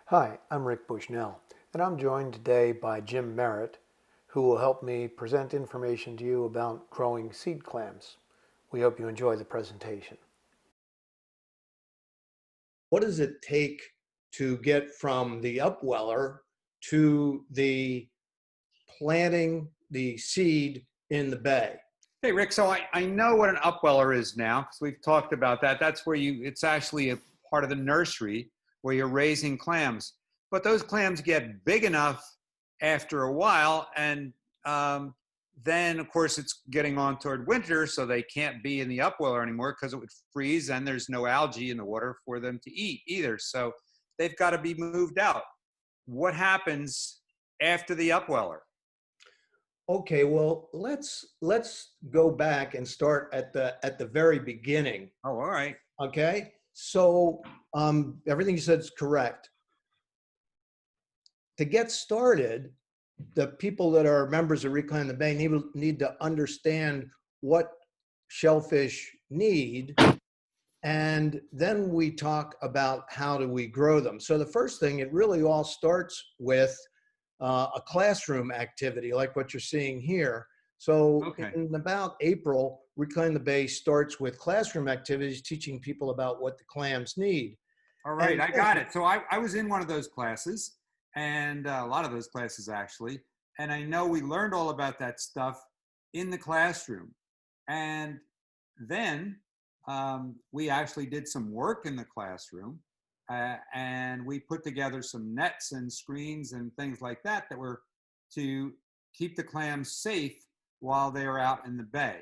Hi, I'm Rick Bushnell, and I'm joined today by Jim Merritt, who will help me present information to you about growing seed clams. We hope you enjoy the presentation. What does it take to get from the upweller to the planting the seed in the bay? Hey, Rick, so I know what an upweller is now because we've talked about that. That's where it's actually a part of the nursery where you're raising clams. But those clams get big enough after a while, and then, of course, it's getting on toward winter, so they can't be in the upweller anymore because it would freeze, and there's no algae in the water for them to eat either. So they've got to be moved out. What happens after the upweller? Okay, well, let's go back and start at the very beginning. Oh, all right. Okay, so everything you said is correct. To get started, the people that are members of Reclaim the Bay need to understand what shellfish need, and then we talk about how do we grow them. So the first thing, it really all starts with a classroom activity like what you're seeing here. So Okay. in about April, Reclaim the Bay starts with classroom activities, teaching people about what the clams need. All right, And I got it. So I was in one of those classes, and a lot of those classes actually, and I know we learned all about that stuff in the classroom. And then we actually did some work in the classroom, and we put together some nets and screens and things like that that were to keep the clams safe while they were out in the bay.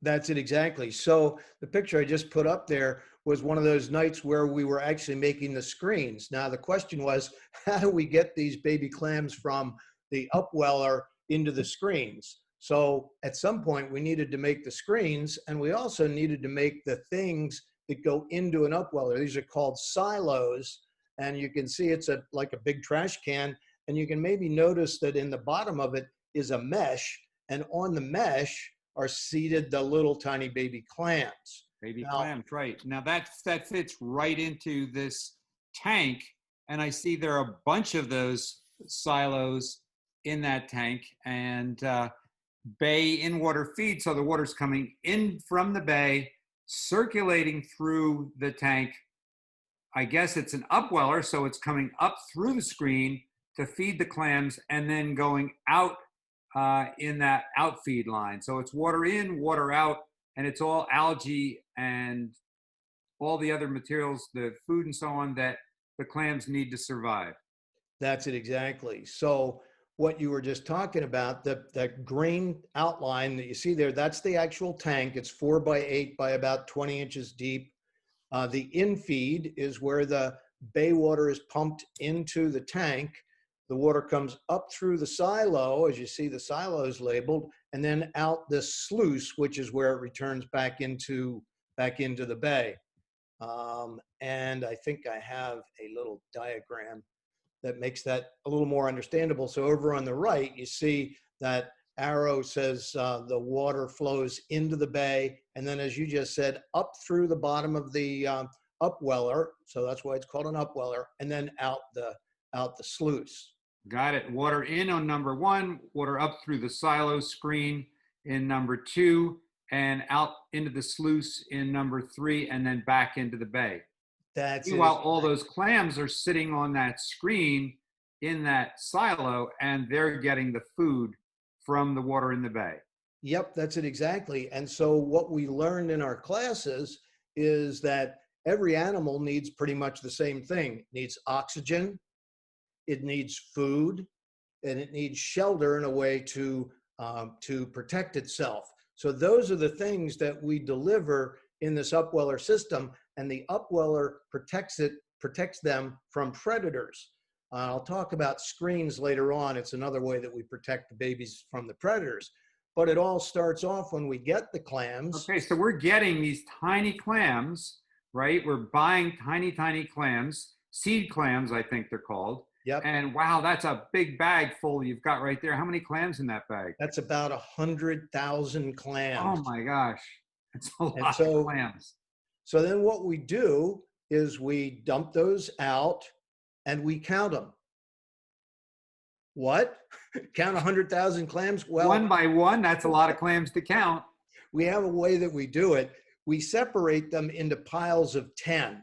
that's it exactly. So the picture I just put up there was one of those nights where we were actually making the screens. Now the question was, how do we get these baby clams from the upweller into the screens? So at some point we needed to make the screens, and we also needed to make the things that go into an upweller. These are called silos, and you can see it's like a big trash can, and you can maybe notice that in the bottom of it is a mesh, and on the mesh are seated the little tiny baby clams. Baby Now, clams, right. Now that fits right into this tank, and I see there are a bunch of those silos in that tank, and bay in water feed, so the water's coming in from the bay, circulating through the tank. I guess it's an upweller, so it's coming up through the screen to feed the clams, and then going out in that outfeed line. So it's water in, water out, and it's all algae and all the other materials, the food and so on that the clams need to survive. that's it exactly. So what you were just talking about, that green outline that you see there, that's the actual tank. It's 4 by 8 by about 20 inches deep. The infeed is where the bay water is pumped into the tank. The water comes up through the silo, as you see the silo is labeled, and then out this sluice, which is where it returns back into the bay. And I think I have a little diagram that makes that a little more understandable. So over on the right, you see that arrow says the water flows into the bay, and then, as you just said, up through the bottom of the upweller. So that's why it's called an upweller, and then out the sluice. Got it. Water in on number 1, water up through the silo screen in number 2, and out into the sluice in number 3, and then back into the bay. That's it. Meanwhile, all those clams are sitting on that screen in that silo, and they're getting the food from the water in the bay. Yep, that's it exactly. And so what we learned in our classes is that every animal needs pretty much the same thing. It needs oxygen, it needs food, and it needs shelter in a way to protect itself. So those are the things that we deliver in this upweller system, and the upweller protects them from predators. I'll talk about screens later on. It's another way that we protect the babies from the predators. But it all starts off when we get the clams. Okay, so we're getting these tiny clams, right? We're buying tiny, tiny clams, seed clams, I think they're called. Yep. And wow, that's a big bag full you've got right there. How many clams in that bag? That's about 100,000 clams. Oh my gosh, it's a And lot of so clams. So then what we do is we dump those out and we count them. What? Count 100,000 clams? Well, One by one, that's a lot of clams to count. we have a way that we do it. We separate them into piles of 10.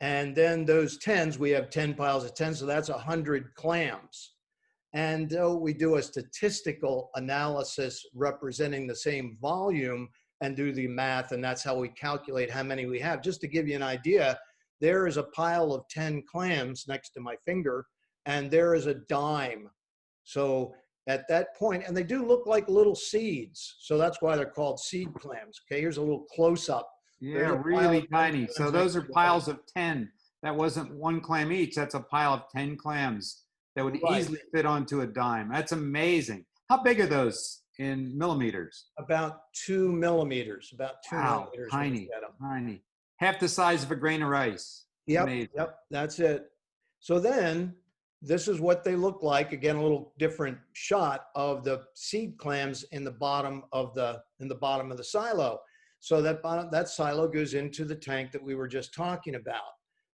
And then those 10s, we have 10 piles of 10, so that's 100 clams. And we do a statistical analysis representing the same volume and do the math, and that's how we calculate how many we have. Just to give you an idea, there is a pile of 10 clams next to my finger, and there is a dime. So at that point, and they do look like little seeds, so that's why they're called seed clams. Okay, here's a little close-up. Yeah, really tiny. So those are piles of 10. That wasn't one clam each. That's a pile of 10 clams that would easily fit onto a dime. That's amazing. How big are those in millimeters? About 2 millimeters. About 2 Wow, millimeters. tiny, tiny. Half the size of a grain of rice. Yep, Amazing. yep, that's it. So then this is what they look like. Again, a little different shot of the seed clams in the bottom of the silo. So that silo goes into the tank that we were just talking about.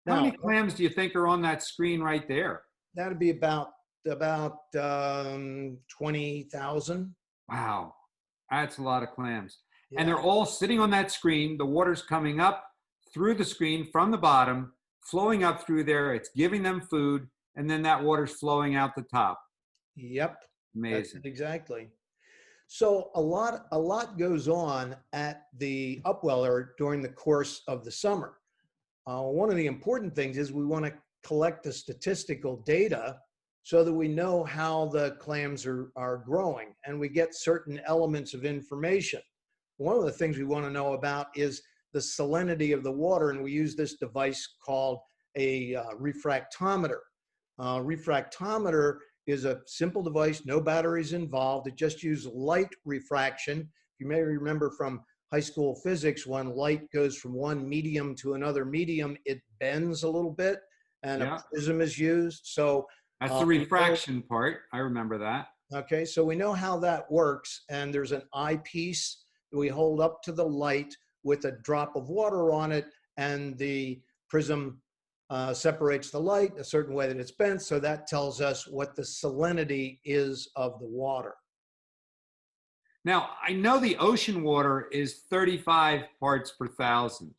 How Now, many clams do you think are on that screen right there? that'd be about 20,000. Wow, that's a lot of clams. Yeah. And they're all sitting on that screen. The water's coming up through the screen from the bottom, flowing up through there. It's giving them food, and then that water's flowing out the top. Yep. Amazing. Exactly. So a lot goes on at the Upweller during the course of the summer. One of the important things is we want to collect the statistical data so that we know how the clams are growing, and we get certain elements of information. One of the things we want to know about is the salinity of the water, and we use this device called a refractometer. Refractometer is a simple device, no batteries involved. It just uses light refraction. You may remember from high school physics, when light goes from one medium to another medium, it bends a little bit, and a prism is used. So that's the refraction part. I remember that. Okay, so we know how that works, and there's an eyepiece that we hold up to the light with a drop of water on it, and the prism separates the light a certain way that it's bent, so that tells us what the salinity is of the water. Now, I know the ocean water is 35 parts per thousand.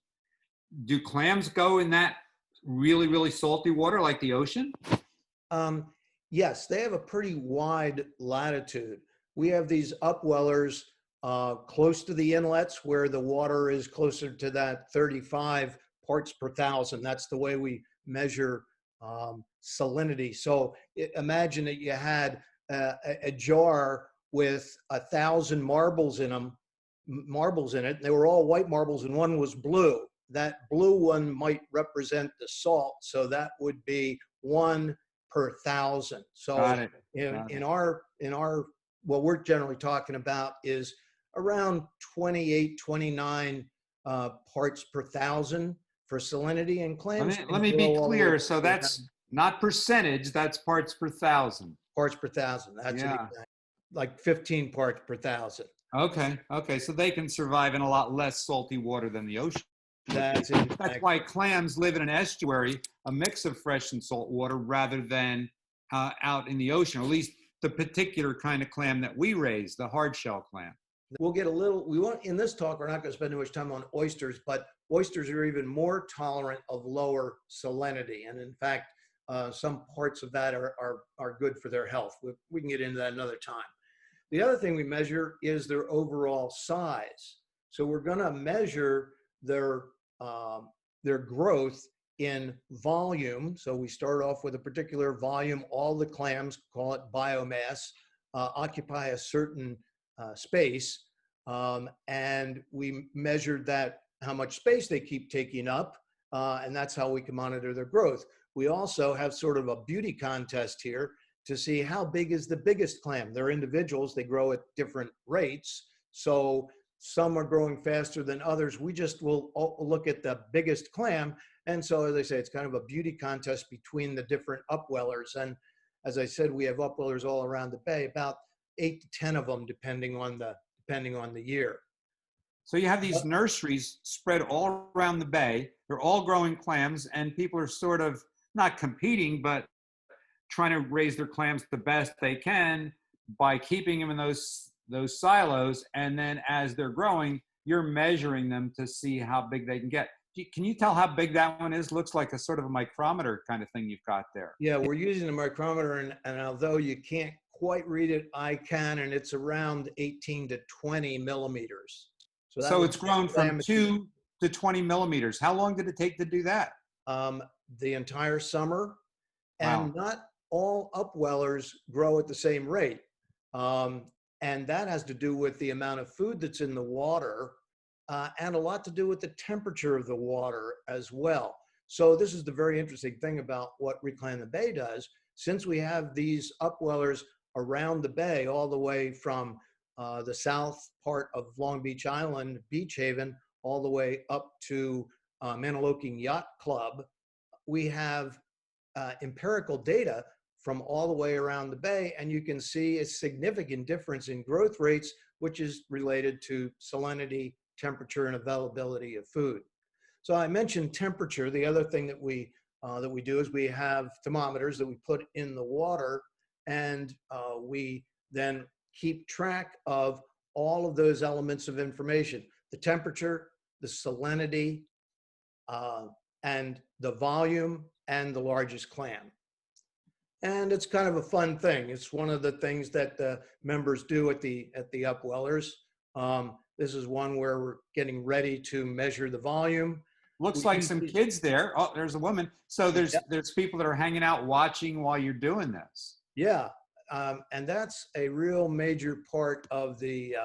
Do clams go in that really, really salty water like the ocean? Yes, they have a pretty wide latitude. We have these upwellers close to the inlets where the water is closer to that 35 parts per thousand. That's the way we measure salinity. So imagine that you had a jar with 1,000 marbles in it. They were all white marbles and one was blue. That blue one might represent the salt. So that would be 1 per 1,000. So in our what we're generally talking about is around 28, 29 parts per 1,000 for salinity, and clams. Let me be clear. So that's not percentage, that's parts per 1,000. Parts per 1,000. That's like 15 parts per 1,000. Okay. So they can survive in a lot less salty water than the ocean. That's why clams live in an estuary, a mix of fresh and salt water, rather than out in the ocean, or at least the particular kind of clam that we raise, the hard shell clam. We'll get in this talk, we're not going to spend too much time on oysters, but oysters are even more tolerant of lower salinity. And in fact, some parts of that are good for their health. We can get into that another time. The other thing we measure is their overall size. So we're going to measure their growth in volume. So we start off with a particular volume. All the clams, call it biomass, occupy a certain space, and we measured that, how much space they keep taking up, and that's how we can monitor their growth. We also have sort of a beauty contest here to see how big is the biggest clam. They're individuals, they grow at different rates, so some are growing faster than others. We just will look at the biggest clam, and so as I say, it's kind of a beauty contest between the different upwellers. And as I said, we have upwellers all around the bay, about 8 to 10 of them, depending on the year. So you have these nurseries spread all around the bay. They're all growing clams, and people are sort of not competing, but trying to raise their clams the best they can by keeping them in those silos. And then as they're growing, you're measuring them to see how big they can get. Can you tell how big that one is? Looks like a sort of a micrometer kind of thing you've got there. Yeah, we're using a micrometer, and although you can't quite read it, I can, and it's around 18 to 20 millimeters. So it's grown from 2 to 20 millimeters. How long did it take to do that? The entire summer. Wow. And not all upwellers grow at the same rate. And that has to do with the amount of food that's in the water, and a lot to do with the temperature of the water as well. So this is the very interesting thing about what Reclaim the Bay does. Since we have these upwellers around the bay, all the way from the south part of Long Beach Island, Beach Haven, all the way up to Manahawkin Yacht Club, we have empirical data from all the way around the bay, and you can see a significant difference in growth rates, which is related to salinity, temperature, and availability of food. So I mentioned temperature. The other thing that we do is we have thermometers that we put in the water, and we then keep track of all of those elements of information: the temperature, the salinity, and the volume, and the largest clam. And it's kind of a fun thing. It's one of the things that the members do at the upwellers. This is one where we're getting ready to measure the volume. Looks like some kids there. Oh, there's a woman. So there's people that are hanging out watching while you're doing this. Yeah, and that's a real major part of the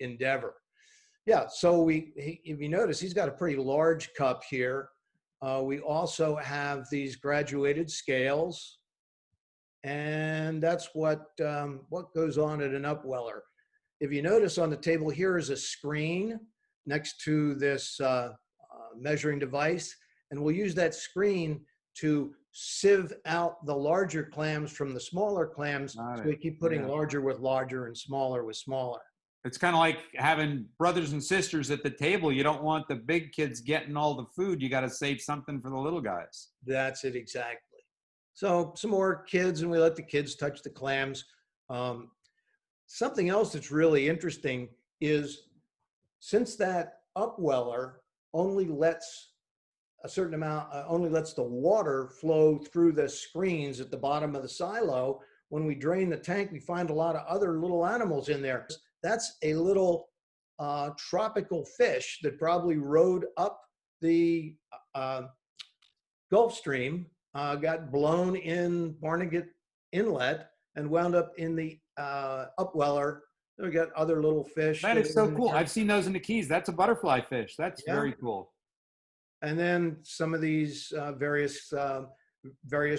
endeavor. Yeah, so if you notice, he's got a pretty large cup here. We also have these graduated scales, and that's what goes on at an upweller. If you notice on the table here is a screen next to this measuring device, and we'll use that screen to sieve out the larger clams from the smaller clams. So we keep putting larger with larger and smaller with smaller. It's kind of like having brothers and sisters at the table. You don't want the big kids getting all the food. You got to save something for the little guys. That's it, exactly. So some more kids, and we let the kids touch the clams. Something else that's really interesting is, since that upweller only lets a certain amount, only lets the water flow through the screens at the bottom of the silo, when we drain the tank, we find a lot of other little animals in there. That's a little tropical fish that probably rode up the Gulf Stream, got blown in Barnegat Inlet, and wound up in the upweller. We got other little fish. That is so cool. I've seen those in the Keys. That's a butterfly fish. That's very cool. And then some of these various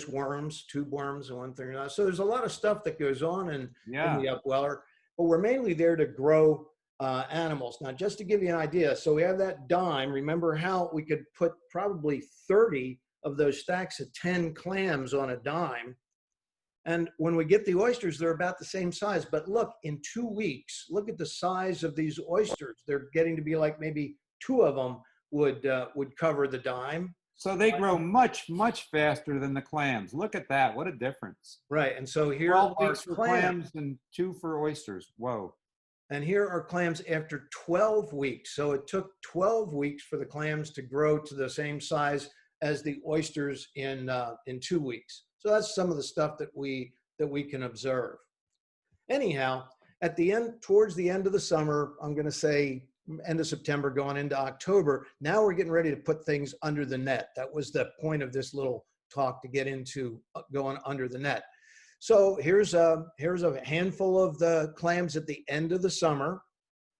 worms, tube worms, and one thing or another. So there's a lot of stuff that goes on in the upweller. But we're mainly there to grow animals. Now, just to give you an idea, so we have that dime. Remember how we could put probably 30 of those stacks of 10 clams on a dime. And when we get the oysters, they're about the same size. But look, in 2 weeks, look at the size of these oysters. They're getting to be like maybe 2 of them would cover the dime. So they grow much, much faster than the clams. Look at that. What a difference. Right. And so here 12 are weeks for clams and 2 for oysters. Whoa. And here are clams after 12 weeks. So it took 12 weeks for the clams to grow to the same size as the oysters in 2 weeks. So that's some of the stuff that we can observe. Anyhow, at the end, towards the end of the summer, I'm going to say end of September going into October, now we're getting ready to put things under the net. That was the point of this little talk, to get into going under the net. So here's a handful of the clams at the end of the summer.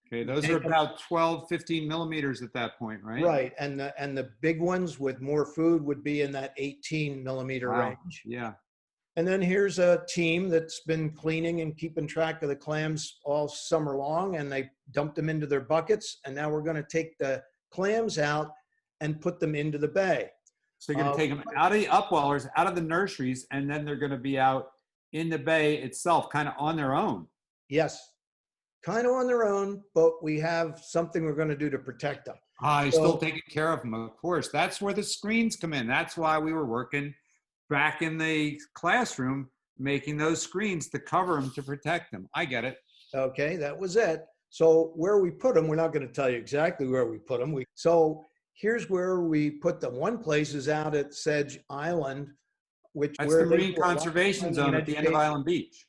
Okay, those are about 12, 15 millimeters at that point, right? Right, and the big ones with more food would be in that 18 millimeter range. Yeah. And then here's a team that's been cleaning and keeping track of the clams all summer long, and they dumped them into their buckets. And now we're going to take the clams out and put them into the bay. So you're going to take them out of the upwellers, out of the nurseries, and then they're going to be out in the bay itself, kind of on their own. Yes, kind of on their own, but we have something we're going to do to protect them. You're still taking care of them, of course. That's where the screens come in. That's why we were working back in the classroom, making those screens to cover them, to protect them. I get it. Okay, that was it. So where we put them, we're not going to tell you exactly where we put them. So here's where we put them. One place is out at Sedge Island, That's the Marine Conservation Zone at the end of Island Beach.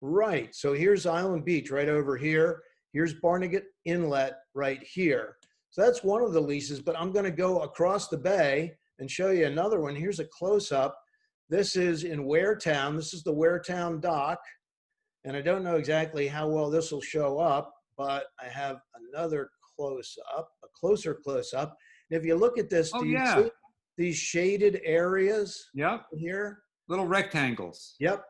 Right. So here's Island Beach right over here. Here's Barnegat Inlet right here. So that's one of the leases, but I'm going to go across the bay and show you another one. Here's a close-up. This is in Waretown. This is the Waretown dock. And I don't know exactly how well this will show up, but I have another close-up, a closer close-up. And if you look at this, do you see these shaded areas here? Little rectangles. Yep.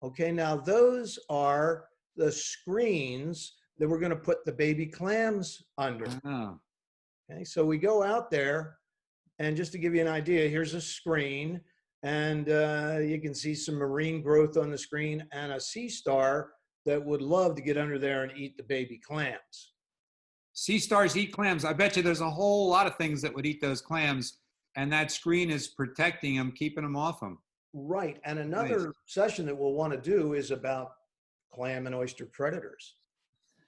Okay, now those are the screens that we're going to put the baby clams under. Oh. Okay, so we go out there, and just to give you an idea, here's a screen, and you can see some marine growth on the screen and a sea star that would love to get under there and eat the baby clams. Sea stars eat clams. I bet you there's a whole lot of things that would eat those clams, and that screen is protecting them, keeping them off them. Right, and another session that we'll want to do is about clam and oyster predators.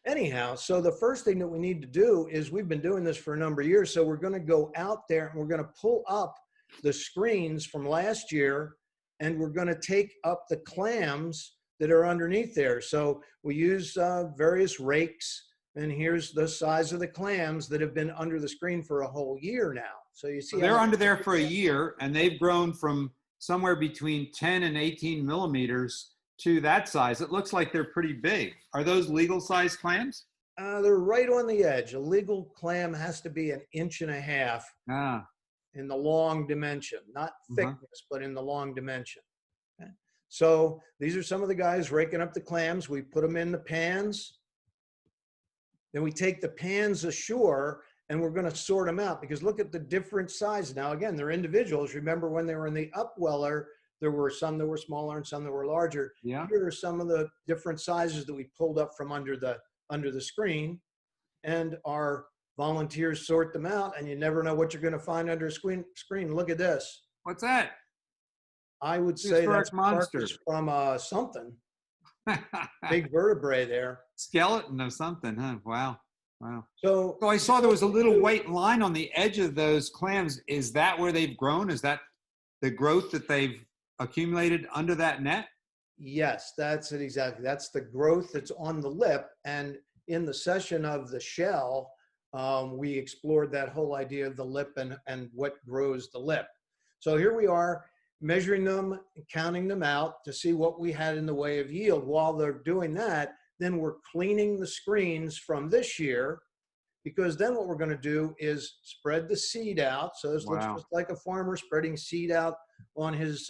Anyhow, so the first thing that we need to do is, we've been doing this for a number of years, so we're going to go out there and we're going to pull up the screens from last year, and we're going to take up the clams that are underneath there. So we use various rakes, and here's the size of the clams that have been under the screen for a whole year now. So you see, they're under there for a year, and they've grown from somewhere between 10 and 18 millimeters to that size. It looks like they're pretty big. Are those legal size clams? They're right on the edge. A legal clam has to be 1.5 inches in the long dimension, not thickness, but in the long dimension. Okay. So these are some of the guys raking up the clams. We put them in the pans. Then we take the pans ashore, and we're going to sort them out, because look at the different sizes. Now, again, they're individuals. Remember when they were in the Upweller, there were some that were smaller and some that were larger. Yeah. Here are some of the different sizes that we pulled up from under the screen, and our volunteers sort them out, and you never know what you're going to find under a screen. Look at this. What's that? I would say that's monster from something. Big vertebrae there. Skeleton of something, huh? Wow. So I saw there was a little white line on the edge of those clams. Is that where they've grown? Is that the growth that they've accumulated under that net? Yes, that's it exactly. That's the growth that's on the lip. And in the session of the shell, we explored that whole idea of the lip and what grows the lip. So here we are measuring them, counting them out to see what we had in the way of yield. While they're doing that, then we're cleaning the screens from this year, because then what we're going to do is spread the seed out. So this looks just like a farmer spreading seed out on his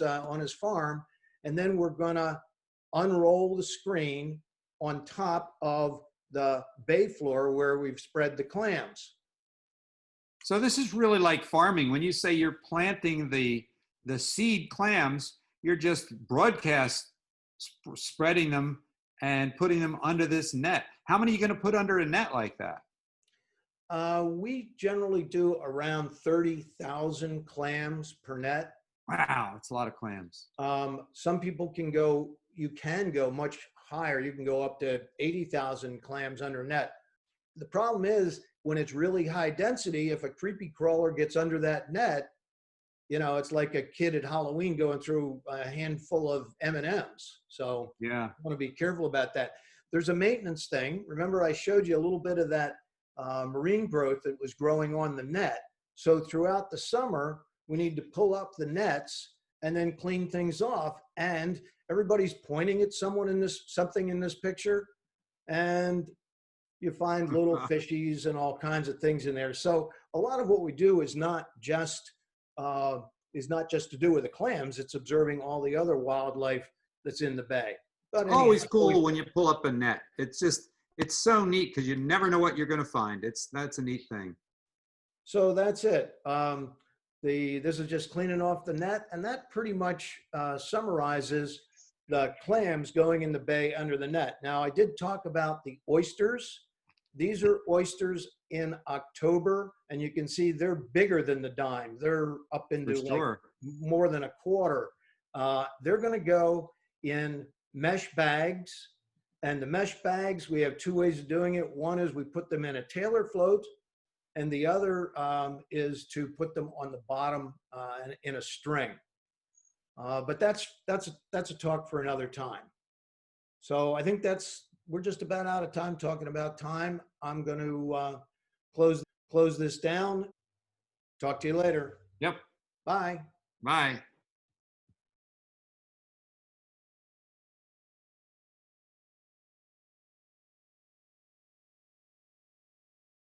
farm. And then we're going to unroll the screen on top of the bay floor where we've spread the clams. So this is really like farming. When you say you're planting the seed clams, you're just broadcast spreading them and putting them under this net. How many are you going to put under a net like that? We generally do around 30,000 clams per net. Wow, that's a lot of clams. Some people you can go much higher. You can go up to 80,000 clams under net. The problem is, when it's really high density, if a creepy crawler gets under that net, it's like a kid at Halloween going through a handful of M&Ms. So yeah, I want to be careful about that. There's a maintenance thing. Remember, I showed you a little bit of that marine growth that was growing on the net. So throughout the summer, we need to pull up the nets and then clean things off. And everybody's pointing at something in this picture, and you find little fishies and all kinds of things in there. So a lot of what we do is not just to do with the clams. It's observing all the other wildlife that's in the bay. But always cool when you pull up a net. It's so neat, because you never know what you're going to find. That's a neat thing. So that's it. This is just cleaning off the net, and that pretty much summarizes the clams going in the bay under the net. Now, I did talk about the oysters, these are oysters in October, and you can see they're bigger than the dime. They're up For into like sure. more than a quarter. They're going to go in mesh bags. And the mesh bags, we have two ways of doing it. One is we put them in a Taylor float, and the other is to put them on the bottom in a string. But that's a talk for another time. So I think we're just about out of time talking about time. I'm going to close this down. Talk to you later. Yep. Bye. Bye.